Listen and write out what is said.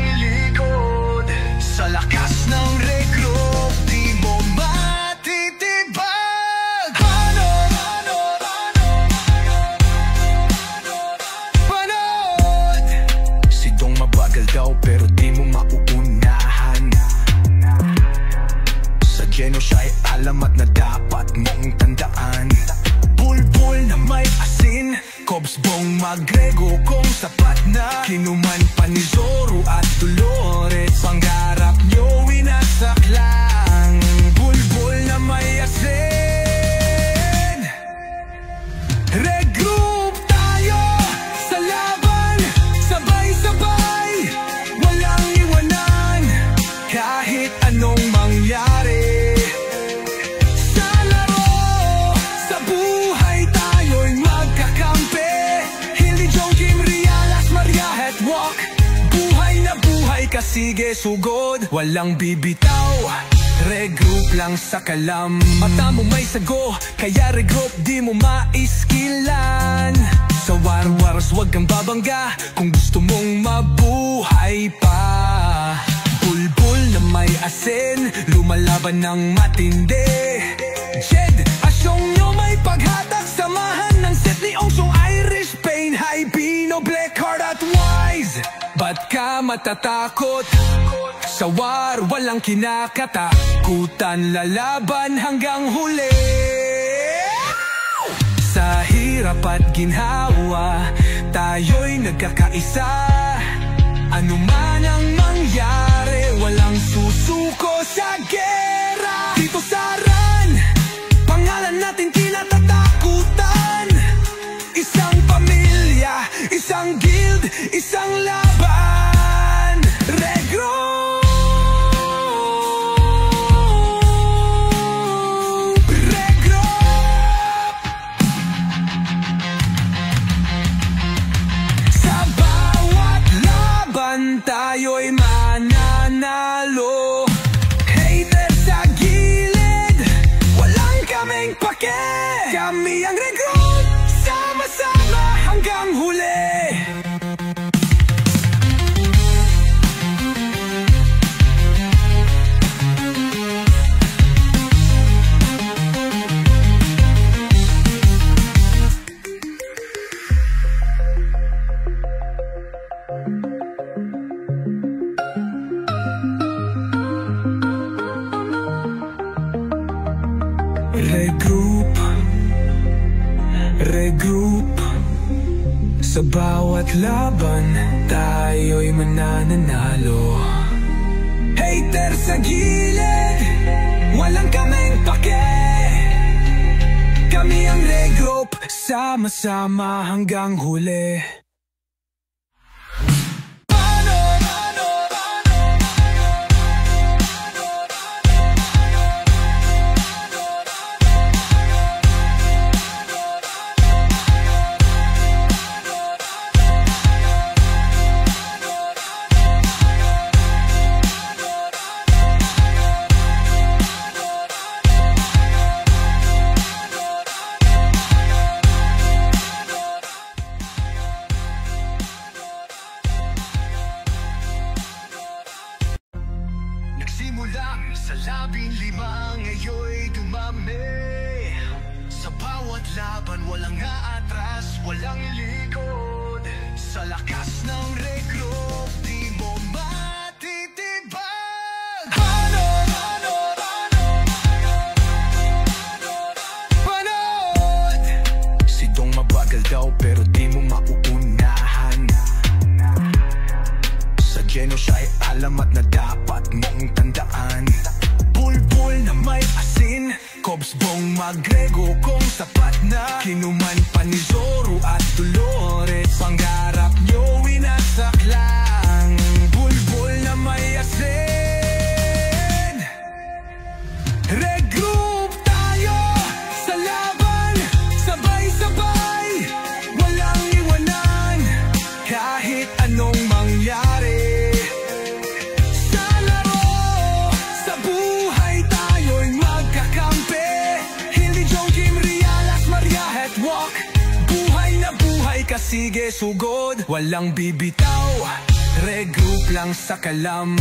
walang likod. Sa lakas ng regroup, di mo matitibag. Panood! Si Dong mabagal daw pero di mo mauunahan. Sa Geno siya'y alamat na dapat mong tandaan. Bulbul na may asin, Cobs Bong Magrego kung sapat na. Kinuman pa ni Zoro at Dolores, pangarap nyo winasaklang. Bulbul na may asin. Regroup tayo sa laban, sabay-sabay, walang iwanan. Kahit anong mangyari sa laro, sa buhay tayo'y magkakampi. Hildy Joe, Jim, Rialas, Maria, Headwalk. Buhay na buhay ka, sige sugod, walang bibitaw. Regroup lang sa kalam, mata mo may sago, kaya regroup di mo maiskilan. Sa war-wars wag kang babangga kung gusto mong mabuhay pa. Bulbul na may asin, lumalaban ng matindi. Jed, asyong nyo may paghatak, samahan ng set ni Ongsong, Irish Pain, High Pino, Blackheart at Wise. Ba't ka matatakot? Sa war walang kinakatakutan, lalaban hanggang huli. Sa hirap at ginhawa, tayo'y nagkakaisa. Ano man ang mangyari, walang susuko sa gera. Dito sa RAN, pangalan natin kinatatakutan. Isang pamilya, isang guild, isang laban. Regroup! Tayo'y mananalo. Hater sa gilid, walang kaming pake. Kami ang regroup, sama-sama hanggang huli. Regroup, regroup. Sa bawat laban, tayo'y mananalo. Hater sa gilid, walang kaming pake. Kami ang regroup, sama-sama hanggang huli. Nagsimula sa 15, ngayon'y dumami. Sa bawat laban, walang aatras, walang likod. Sa lakas ng regroup, di mo matitibag. Panood! Si Dong mabagal daw pero di mo mauunahan. Sa Geno siya'y alamat na dapat mong tandaan. Bulbul na may asin, Cobs Bong Magrego kung sapat na. Kinuman pa ni Zoro at Dolores, pangarap nyo winasaklang. Bulbul na may asin. Regroup tayo sa laban, sabay-sabay, walang iwanan. Kahit anong mangyari sa laro, sa buhay tayo'y magkakampi. Hildy Joe, Jim, Rialas, Maria, Headwalk. Buhay na buhay ka, sige sugod, walang bibitaw. Regroup lang sa kalam.